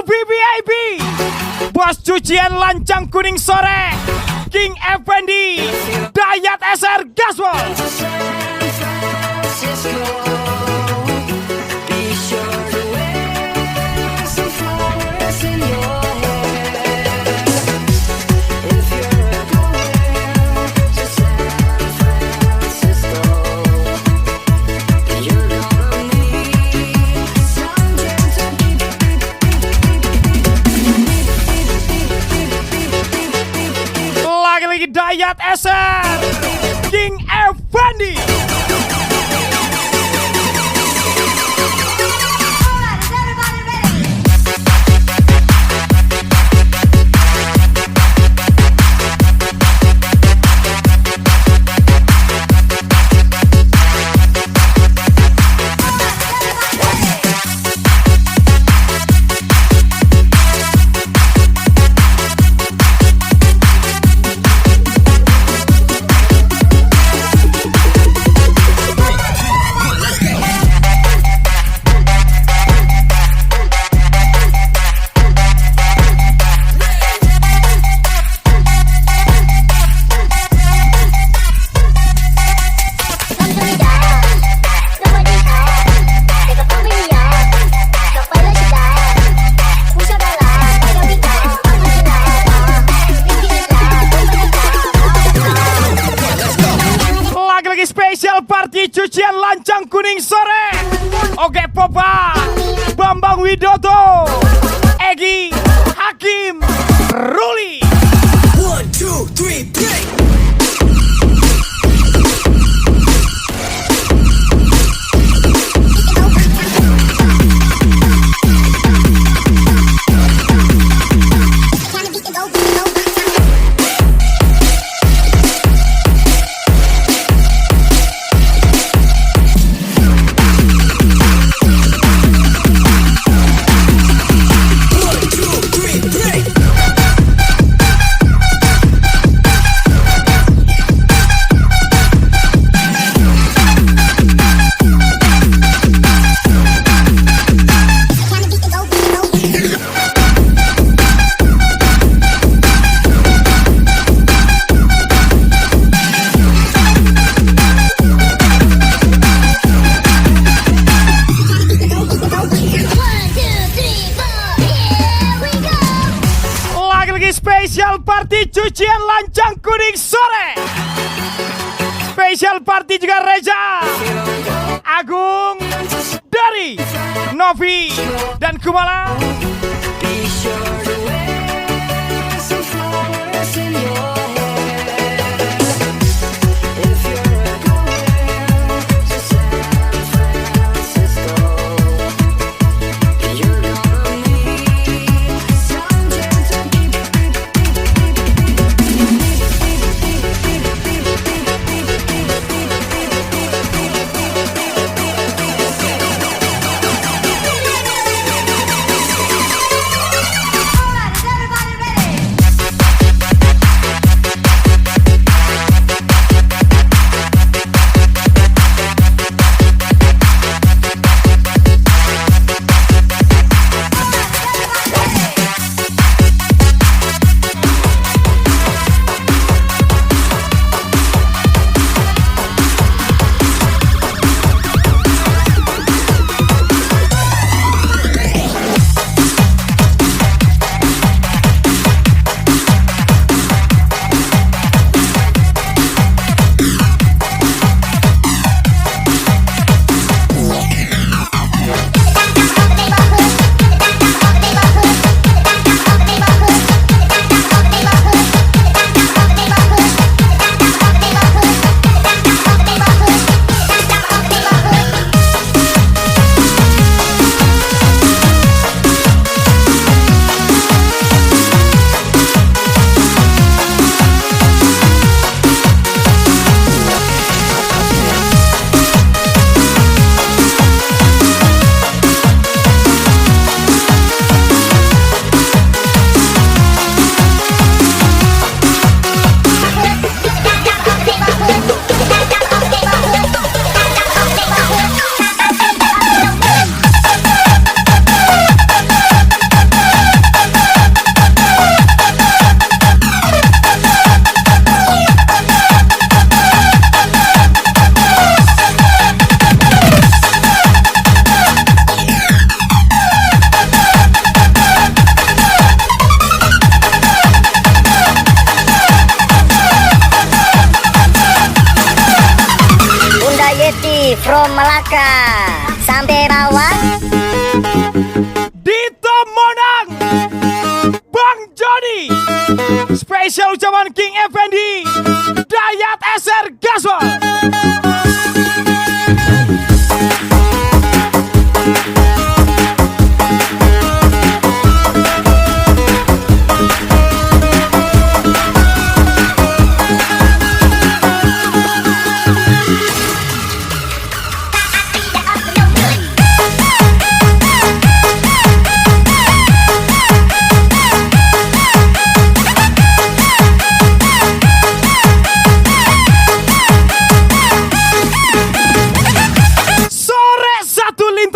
LVVIP, Bos Cucian Lancang Kuning Sore, King Effendi, Dayat SR Gaswal. Lagi-lagi Dayat SR, King Effendi. Spesial party cucian lancang kuning sore. Oke Popa, Bambang Widodo, Egi, Hakim, Ruli. 1, 2, 3, play. Spesial party cucian lancang kuning sore. Spesial party juga Reza, Agung, Dari, Novi, dan Kumala.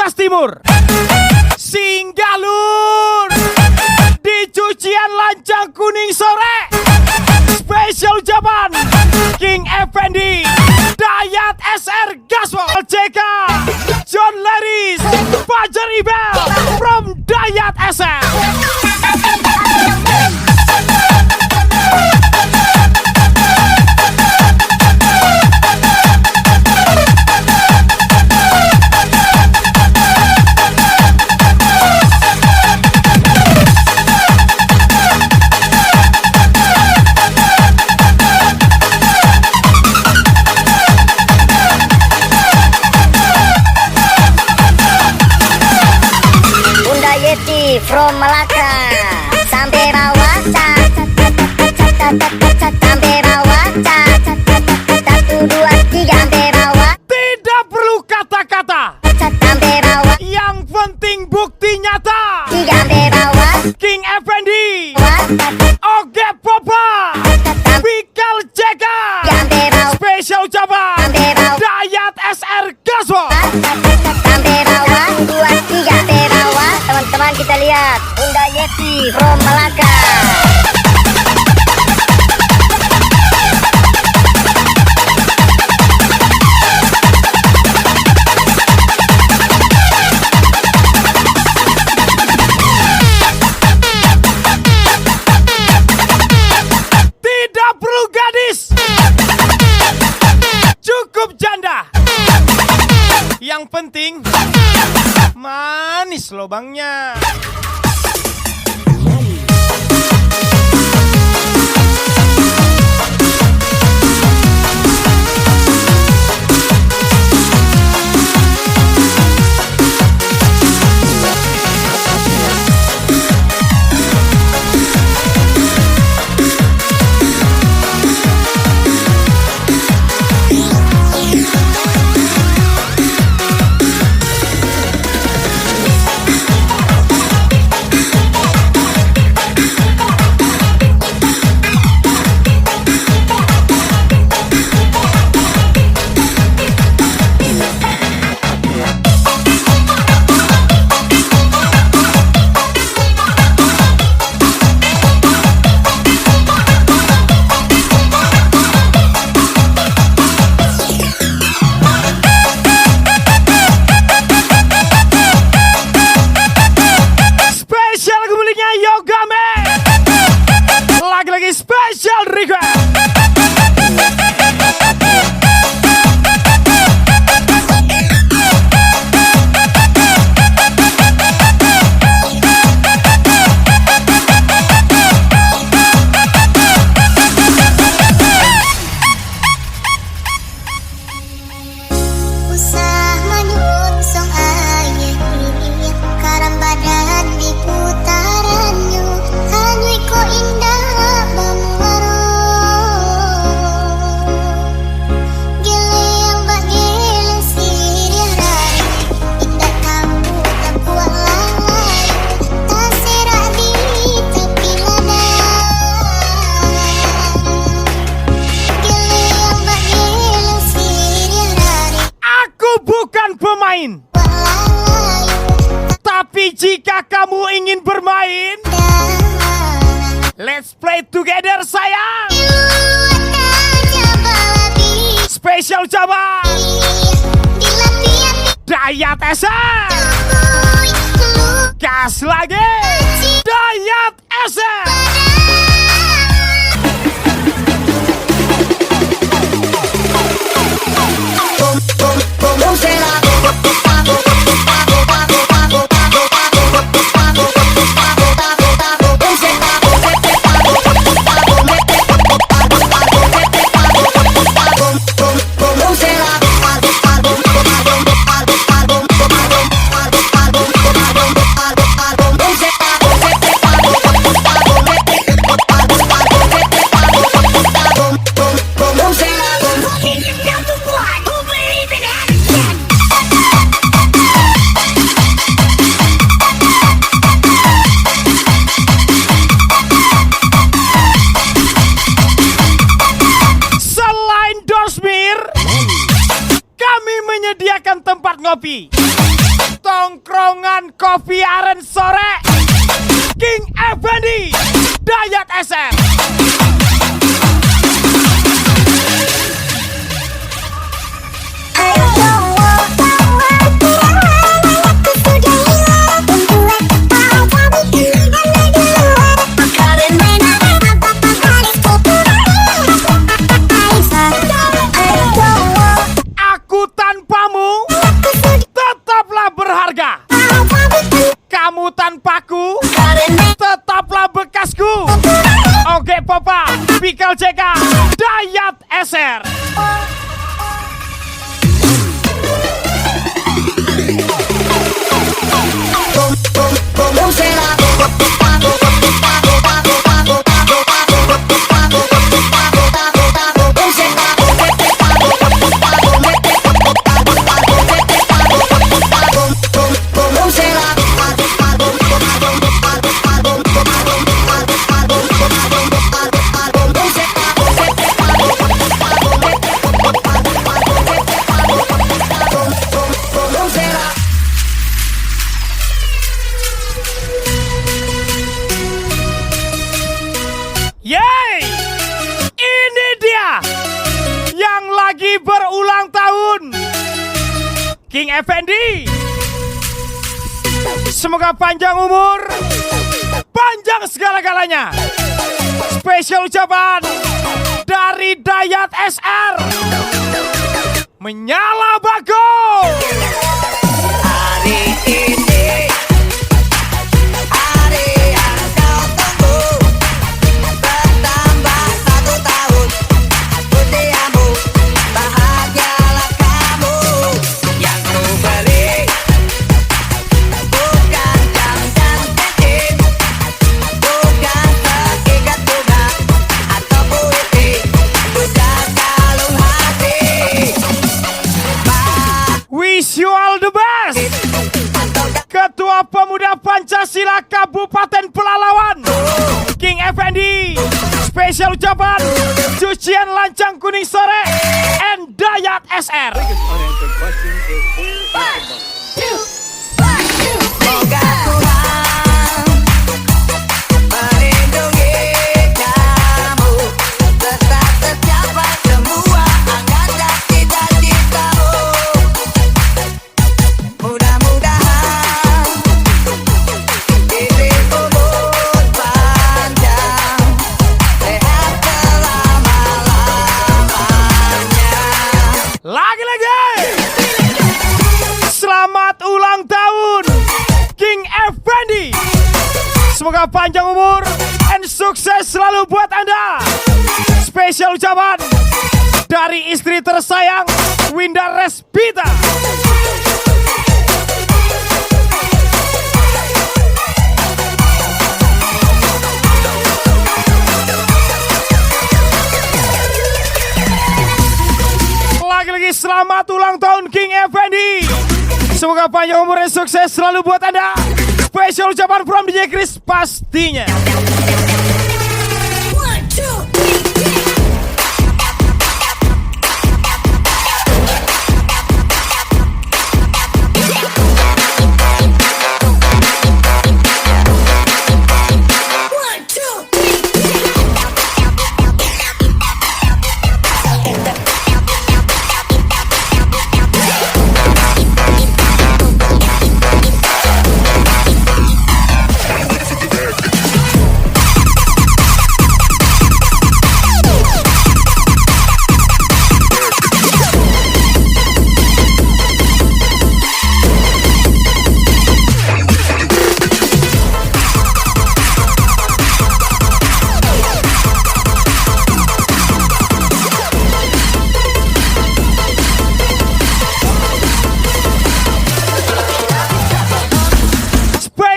Kutas Timur. Singgalur di cucian lancang kuning sore. Spesial ucapan King Effendi, Dayat SR Gaswal, CK John Laris, Fajar Ibel from Dayat SR. From Malaka sampai bawah, sampai bawah, 1, 2, 3 sampai bawah. Tidak perlu kata-kata, Sampai bawah, yang penting bukti nyata. 3 sampai bawah, King Effendi, bawah, Oge Popa, Bikal CK, sampai bawah, spesial ucapan sampai bawah, Dayat SR Gaswal. sampai bawah, 2, 3 sampai bawah. Teman-teman kita lihat Bunda Yeti from Malaka. Tidak perlu gadis, cukup janda. Yang penting manis lobangnya. Lagi-lagi special request. Usah menyongsong ayah karang badan di putarannya hanyui ko indah bamwaro gele yang bak gele sirih rai indah kamu tak kuat lalai tak serak di tepi ladang gele yang bak gele sirih rai. Aku bukan pemain, tapi jika kamu ingin bermain, let's play together sayang. Spesial ucapan Dayat SR. Gas lagi Dayat SR. Selain Dorsmir, kami menyediakan tempat ngopi Tongkrongan kopi aren sore, King Effendi, Dayat SR. Aku tanpamu tetaplah berharga. Kamu tanpaku tetaplah bekasku. Oke Papa, Pikal CK, Dayat SR. Yeay, ini dia yang lagi berulang tahun, King Effendi. Semoga panjang umur, panjang segala-galanya. Spesial ucapan dari Dayat SR. Menyala bago. Hari ini hari yang kau tunggu, bertambah 1 tahun usiamu, bahagialah kamu. Yang ku beli bukan jam dan cincin, bukan seikat bunga atau puisi, bukan kalung hati. Wish you all the best. Ketua Pemuda Pancasila Kabupaten Pelalawan, King Effendi. Spesial ucapan cucian lancang kuning sore and Dayat SR. Semoga Tuhan melindungi kamu, tetap tercapai semua angan dan cita-citamu. Mudah-mudahan hidup umur panjang, sehat selama-lamanya. Lagi-lagi. Selamat ulang tahun, King Effendi. Semoga panjang umur dan sukses selalu buat Anda. Spesial ucapan dari istri tersayang, Winda Respita. Lagi-lagi selamat ulang tahun King Effendi. Semoga panjang umur dan sukses selalu buat Anda. Spesial ucapan from DJ Chris pastinya.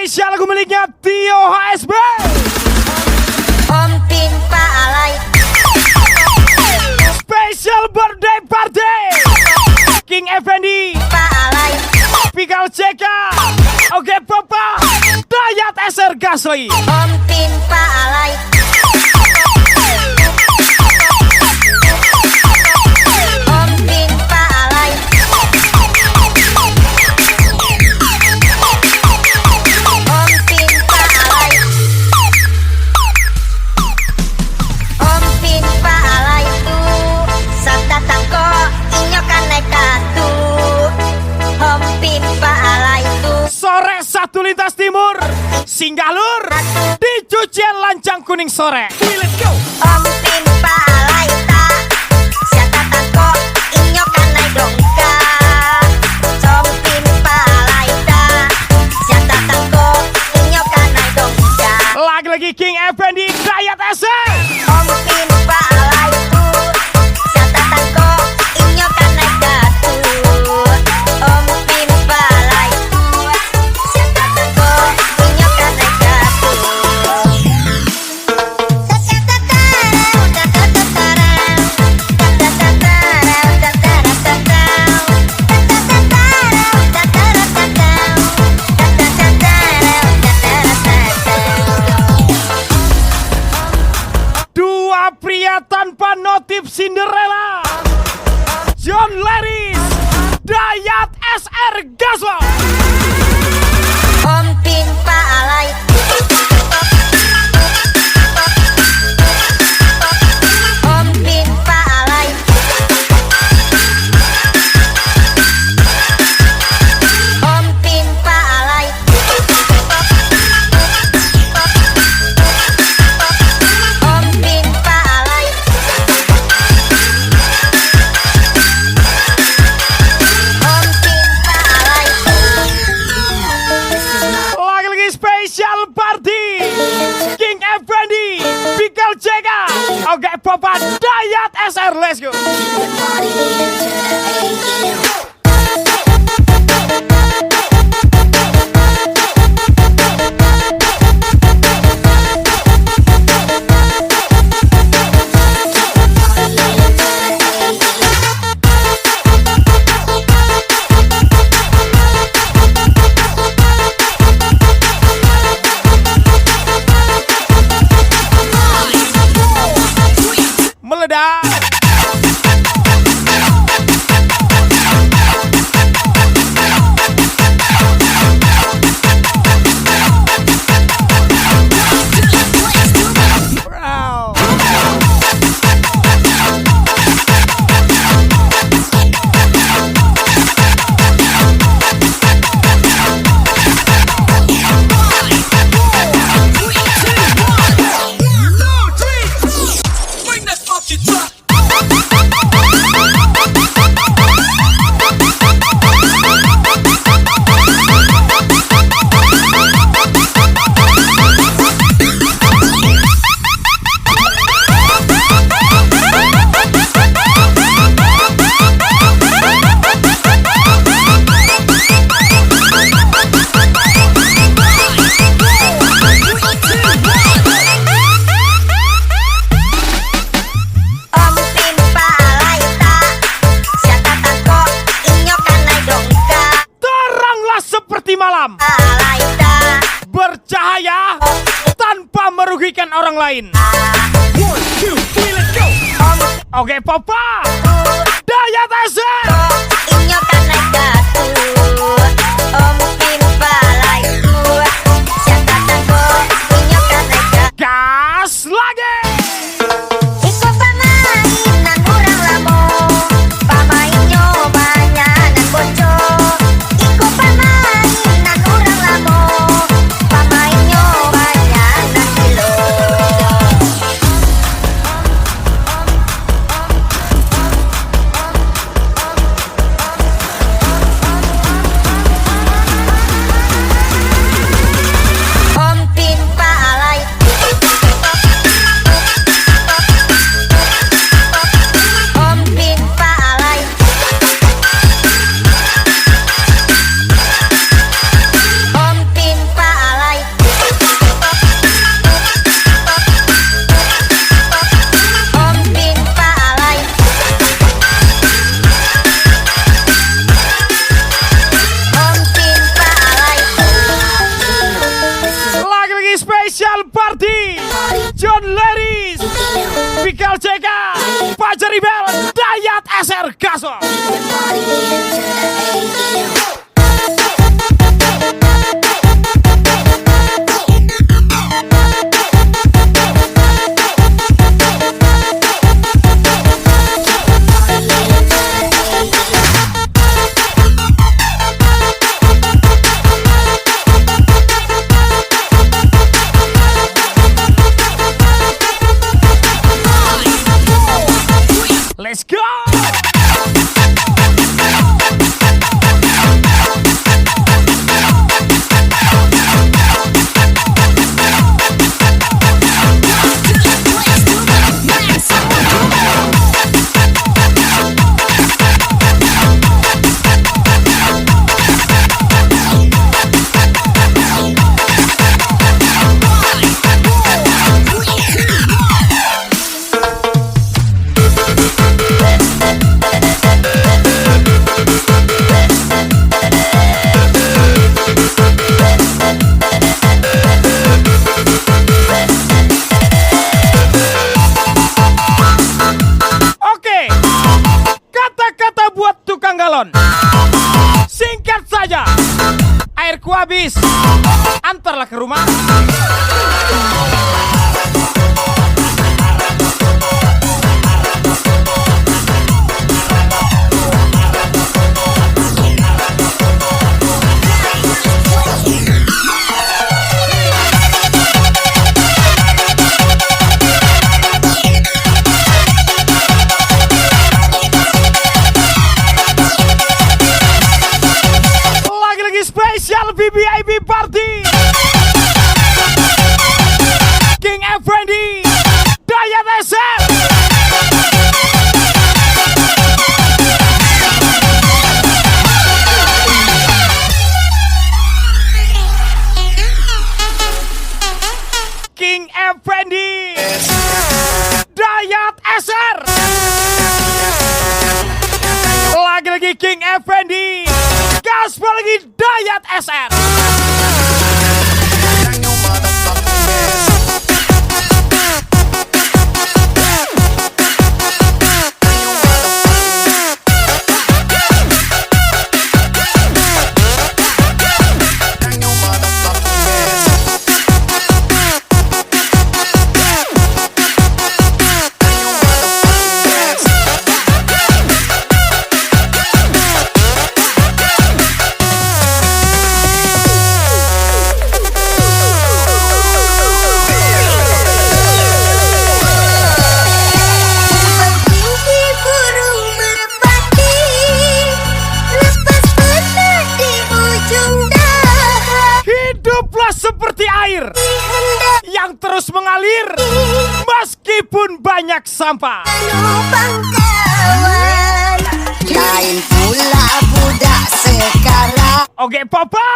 Spesial lagu miliknya Tio HSB. Om Pin Pak Alay. Spesial birthday party King Effendi, Pak Alay. Pikal CK, Oke Papa, Dayat SR Gasli. Om Pin Pak Alay. Om Pin Pak Alay. satu lintas timur, singgah lur di cucian lancang kuning sore. Om Pimpa Laita, siapa tako inyo kanai dongka. Om Pimpa Laita, siapa tako inyo kanai dongka. Lagi-lagi King Effendi Dayat Eser. Om Pimpa Laitu, siapa tako inyo kanai datu. Om Pimpa Laitu, siapa tako inyo kanai datu. Dua pria tanpa notif Cinderella, John Laris, Dayat SR Gaslo. Om Pimpa Laitu, Om Pimpa Laitu, Om Pimpa Laitu, Om Pimpa Laitu, Om Pimpa Laitu. Lagi-lagi spesial party King Effendi, Bikal Ceka, Oke Papa Dayat SR. Let's go. Meledak. Wow. Om Pimpa Laita, siapa tako inyo kanai dongka. Teranglah seperti malam, Laita, bercahaya tanpa merugikan orang lain. Oke Papa Dayat SR. inyo kanai datu. Om Pimpa Laitu, siapa tako inyo kanai datu. Gas lagi. Iko pamainan urang lamo, pamainyo banyanan boco. Iko pamainan urang lamo, pamainyo banyanan kilo. Om Pimpa Laitu, Om Pimpa Laitu, Om Pimpa Laitu, Om Pimpa Laitu, Om Pimpa Laitu. Lagi-lagi spesial party John Laris, Bikal Ceka, Fajar Ibel, Dayat SR Gasol. airku habis. Antarlah ke rumah. Spesial VVIP Party King Effendi Dayat SR. King Effendi Dayat SR. Lagi-lagi King Effendi Gaspol lagi Dayat SR. Seperti air yang terus mengalir meskipun banyak sampah. Lain pula budak sekarang. Oke papa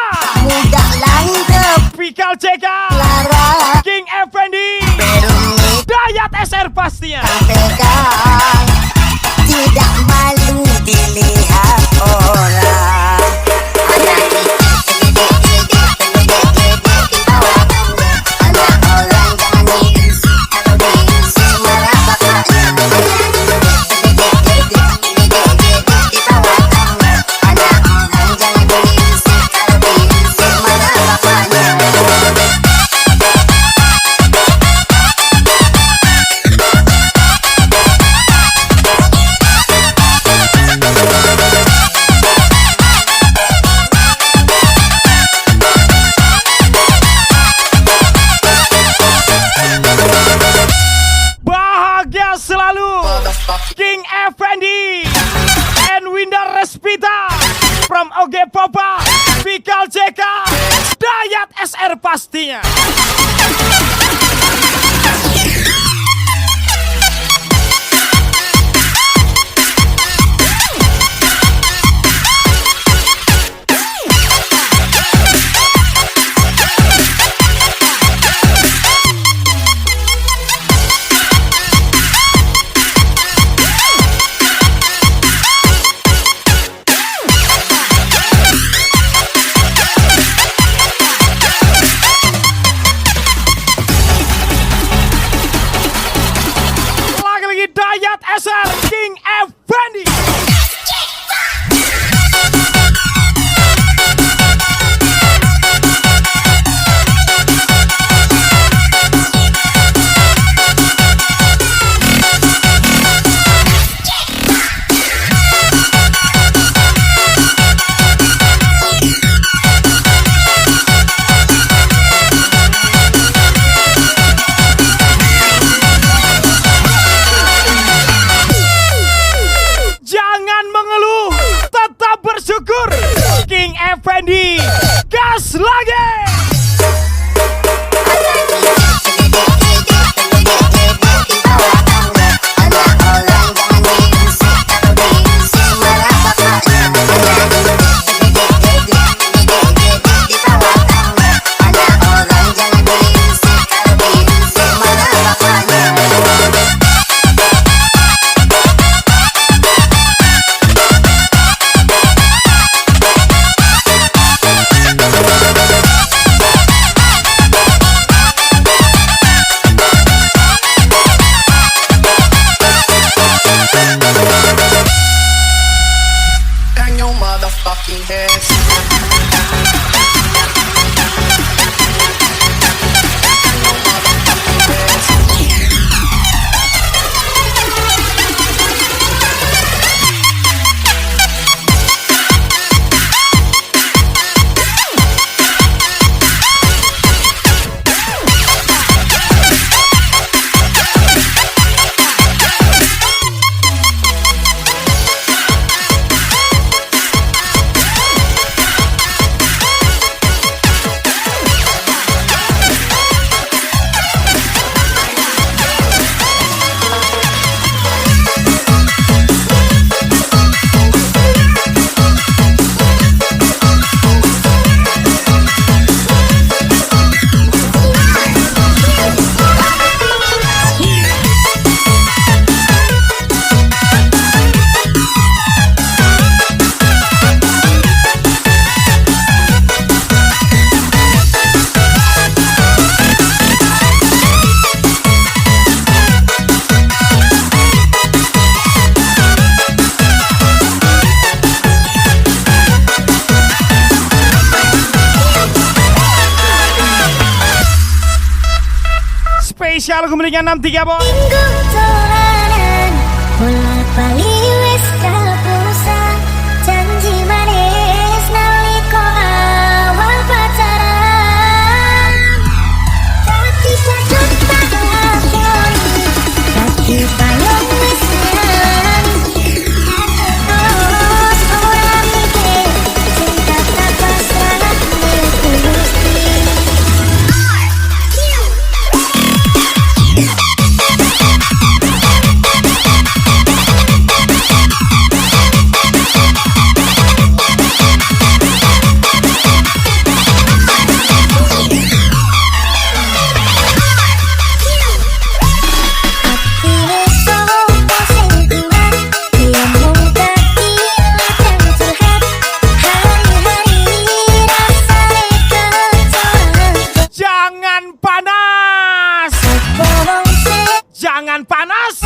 Budak langgep Pikal CK Lara King Effendi Berumit Dayat SR pastinya. pegang. Tidak malu dilihat orang. Anak orang jangan diusik. Kalau diusik marah bapaknya. Anak orang jangan diusik. Kalau diusik marah bapaknya. Bahagia selalu King Effendi and Winda Respita from Oge Papa Pikal CK Dayat SR pastinya. Spesial kemudian 63 bos. Minggu tolanan bolak balik wis kapusan. Janji manis nalika awal pacaran. Tapi sadut tak lakoni, tapi payung wis ngalami. Terus ora mikir, cinta tak pasrah Gusti. Jangan panas. Jangan panas.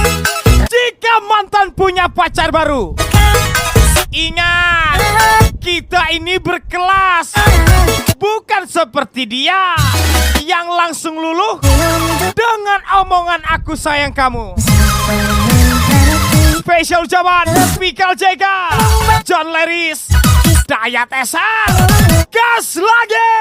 Jika mantan punya pacar baru, ingat, kita ini berkelas. Bukan seperti dia yang langsung luluh dengan omongan aku sayang kamu. Spesial ucapan Pikal Jega, John Leris, Dayat Esan, gas lagi.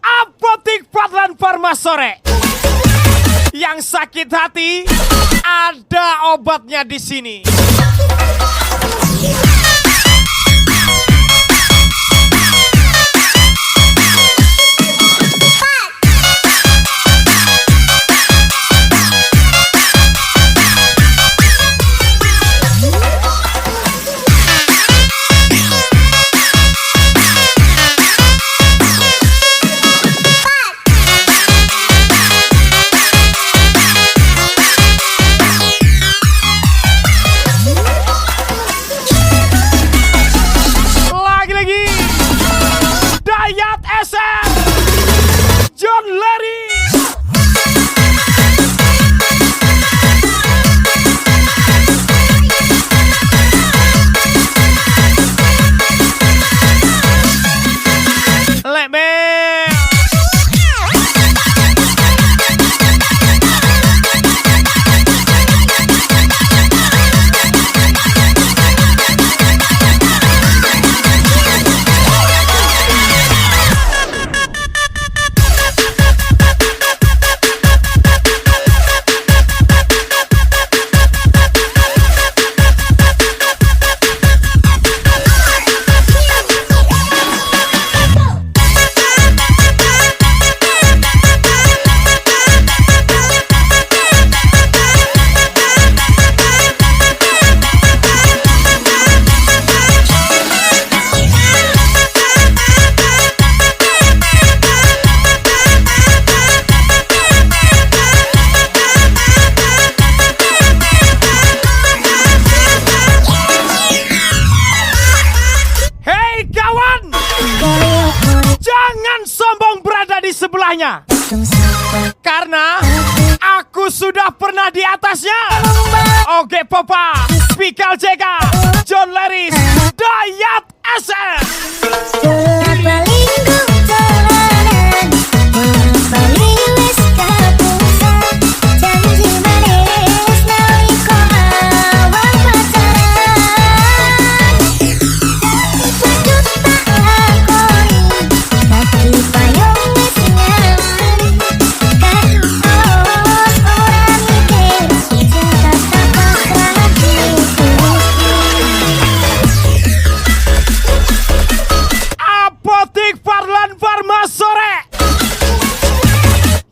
Apotik Fadlan Farma Sore. Yang sakit hati, ada obatnya di sini. John Leris. sebelahnya. Karena aku sudah pernah di atasnya. Oke Popa, Pikal Jega, John Leris, Dayat SM.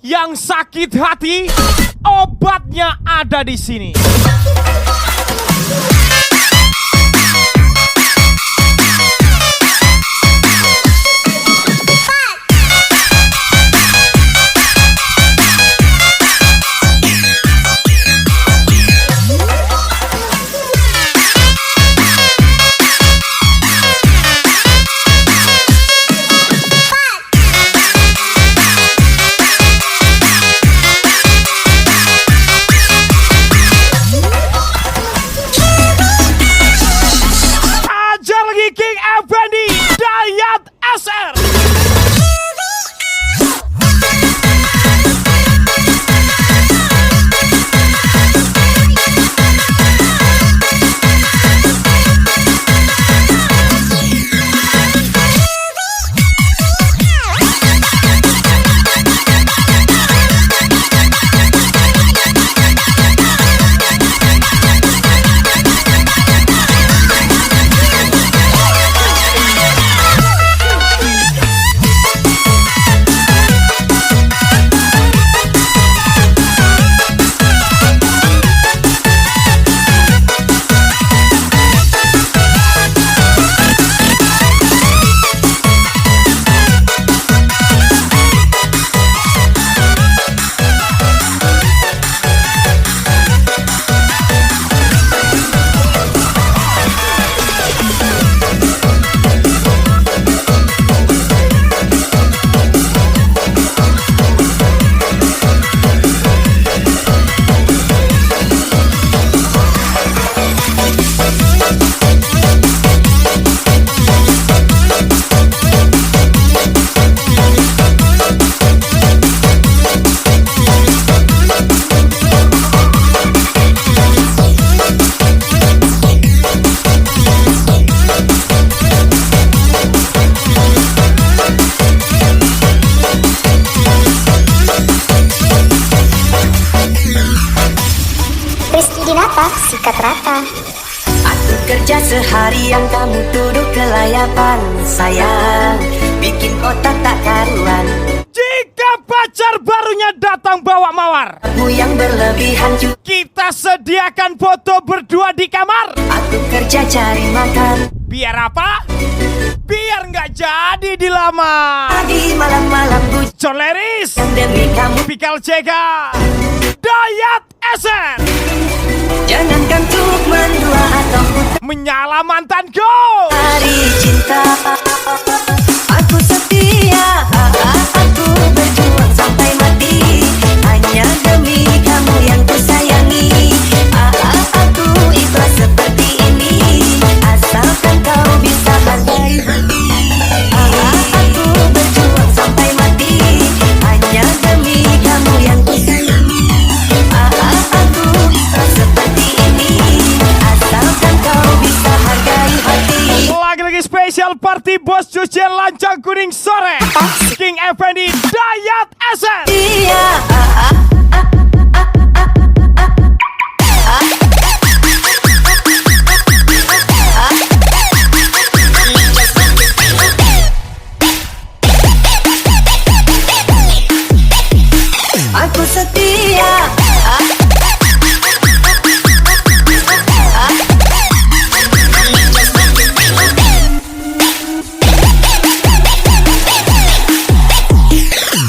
Yang sakit hati, obatnya ada di sini. berlebihan sayang, bikin otak tak karuan. Jika pacar barunya datang bawa mawar, Kamu yang berlebihan juga. kita sediakan foto berdua di kamar. Aku kerja cari makan, Biar apa? Biar nggak jadi dilamar. pagi malam-malam bujang Coleris, demi kamu. Pikal Cega, Dayat Eser, Jangankan untuk mendua atau menyala mantanku. hari cinta. Aku setia, aku berjuang sampai mati, hanya demi kamu yang kusayangi. Aku ikhlas seperti ini, asalkan kau bisa hargai hati. Aku berjuang sampai mati, hanya demi kamu yang kusayangi. Aku ikhlas seperti ini, asalkan kau bisa hargai hati. Lagi-lagi spesial party bos cucian lancang kuning sore. King Effendi, Dayat Eser. Iya, aku setia.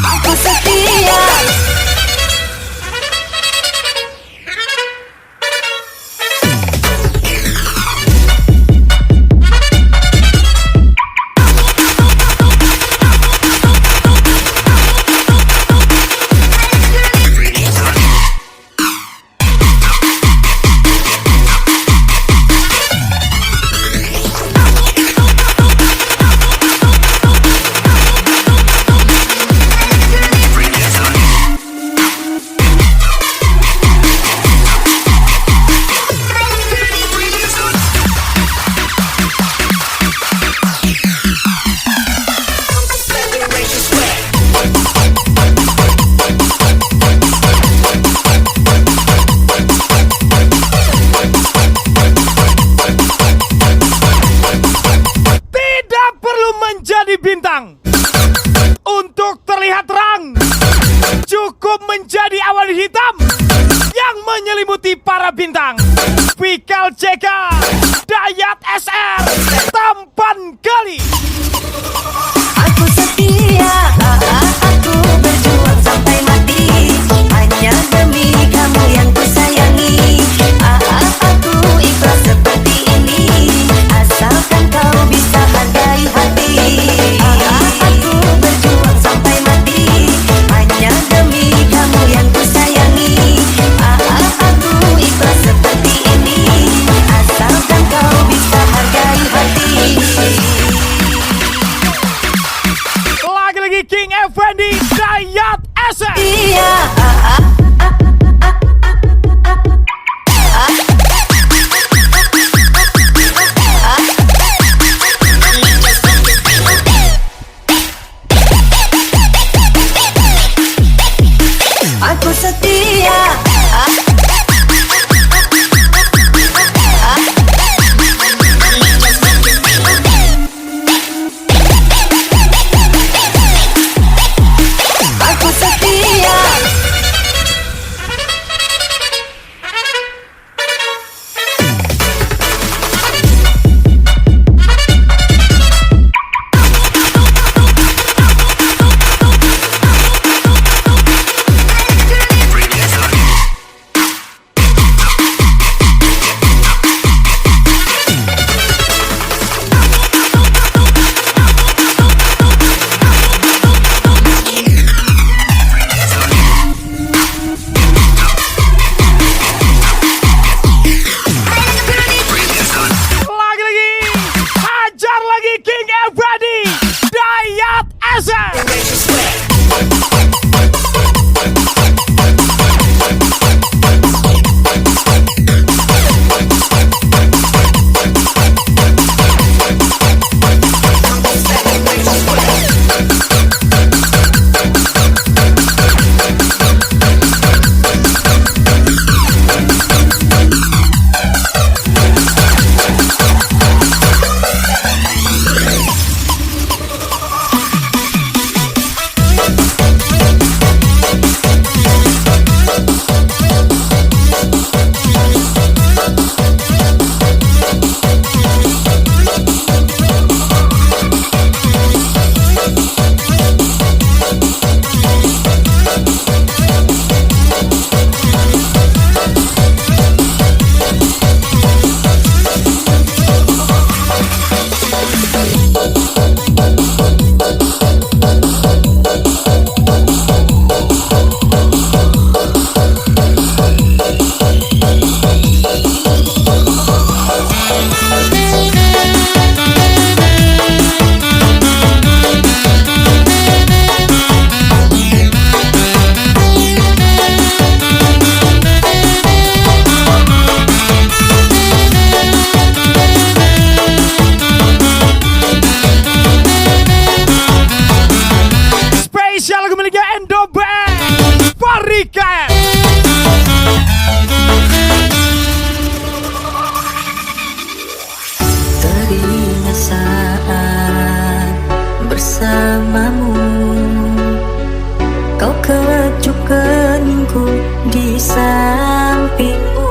Aku setia. Tidak perlu menjadi bintang untuk terlihat terang. Cukup menjadi awan hitam yang menyelimuti para bintang. Pikal Cega, Dayat SR, tampan kali. Aku setia, aku berjuang sampai mati, hanya demi kamu yang kusayangi. Aku ikhlas seperti ini, asalkan kau bisa hargai hati. Aku berjuang sampai mati, hanya demi kamu yang kusayangi. Aku ikhlas seperti ini, asalkan kau bisa hargai hati. Lagi-lagi King Effendi, Dayat SR. Iya, aku setia. Aku setia. Lagi-lagi hajar lagi King Effendi, Dayat SR. bersamamu. Kau kecup keningku di sampingmu.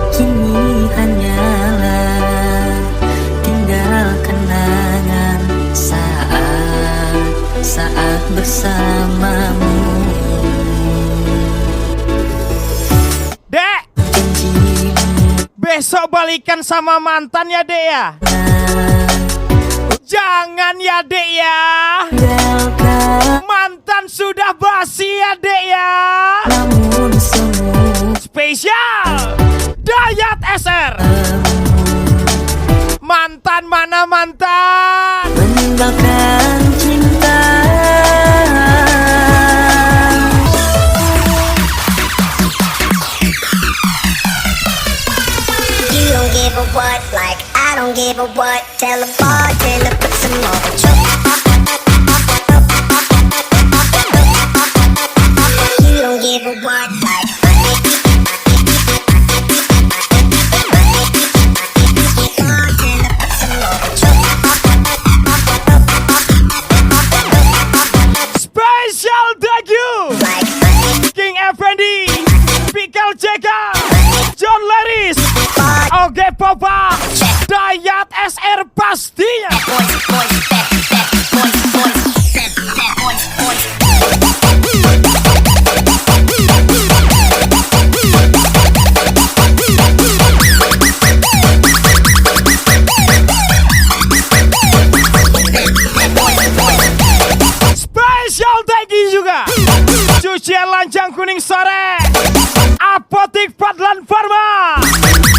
Kini hanyalah tinggal kenangan saat bersamamu. Dek, besok balikan sama mantan ya dek ya. Jangan ya dek ya. Mantan sudah basi ya dek ya. Namun semua Spesial Dayat SR. Mantan mana mantan? meninggalkan cinta. You don't give a what, like I don't give a what. Tell the bartender put some more Patron. You don't give a what, like bartender put some more Patron. Special thank you Like King Effendi, Pikal JK, John Laris, Oge Papa, Dayat SR pastinya. Special thank you juga Cucian Lancang Kuning Sore, Apotik Fadlan Pharma,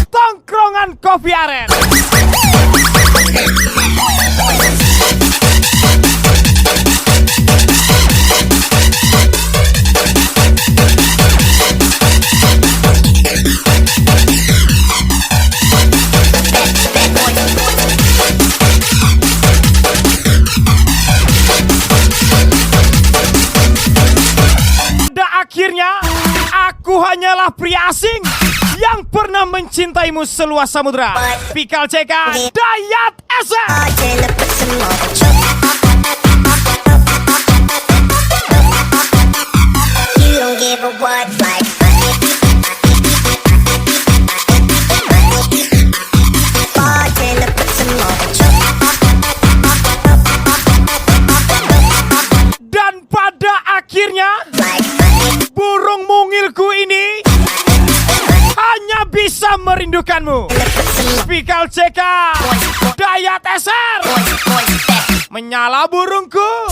Tongkrongan Kopi Aren. Akhirnya, aku hanyalah pria asing yang pernah mencintaimu seluas samudra. Pikal CK, Dayat SR. bartender put some more Patron. You don't give a what, like bartender put some more Patron. Dan pada akhirnya, Like burung mungilku ini hanya bisa merindukanmu. Pikal CK, Dayat SR. Menyala burungku.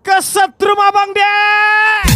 Kesetrum abang deh.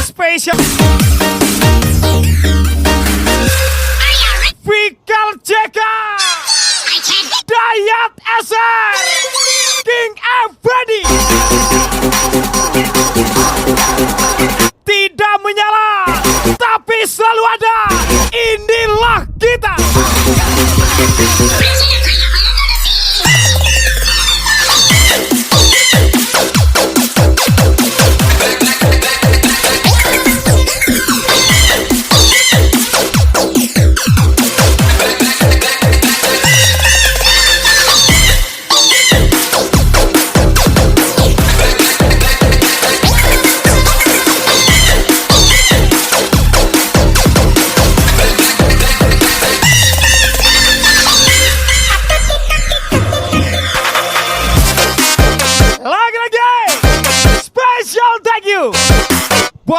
Spesial Pikal JK, Dayat SR, King Effendi. Tidak menyala, tapi selalu ada. Inilah kita.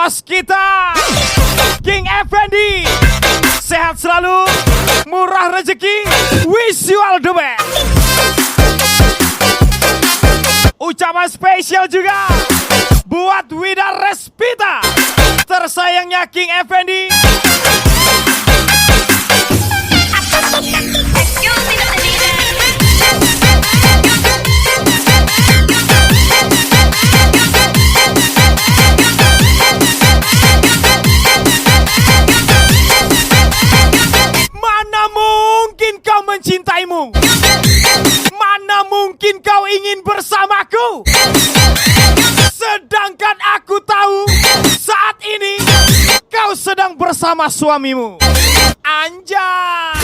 bos kita King Effendi. Sehat selalu, murah rezeki, wish you all the best. Ucapan spesial juga buat Wida Respita, tersayangnya King Effendi. Mana mungkin kau mencintaimu? Mana mungkin kau ingin bersamaku? Sedangkan aku tahu saat ini kau sedang bersama suamimu. Anjay.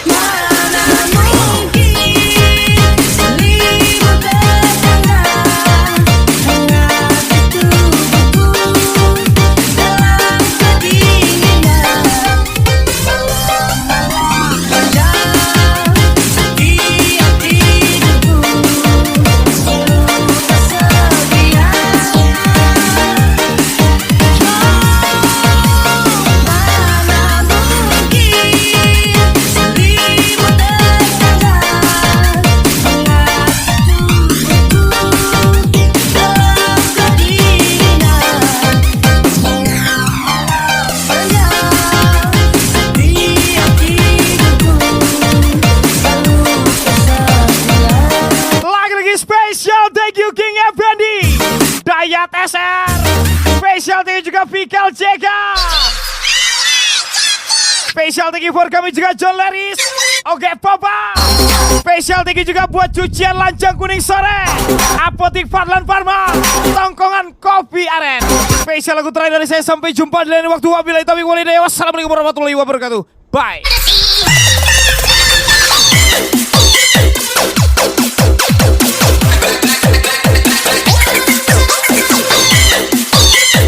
Mana mungkin selimut bertangan hangat di tubuhku dalam kedinginan malam panjang di hatiku seluruh kesedihan. Mana mungkin selimut bertangan hangat di tubuhku dalam kedinginan malam panjang di hatiku seluruh kesedihan. Lagi-lagi spesial thank you King Effendi, Dayat SR. Spesial thank you juga Fikal JK. Spesial thank you for kami juga John Leris. Oke Papa. Spesial thank you juga buat cucian lancang kuning sore, Apotik Fadlan Pharma, Tongkongan Kopi Aren. Spesial lagu terakhir dari saya, sampai jumpa di lain waktu. Wabillahi taufiq walhidayah. Wassalamualaikum warahmatullahi wabarakatuh. Bye.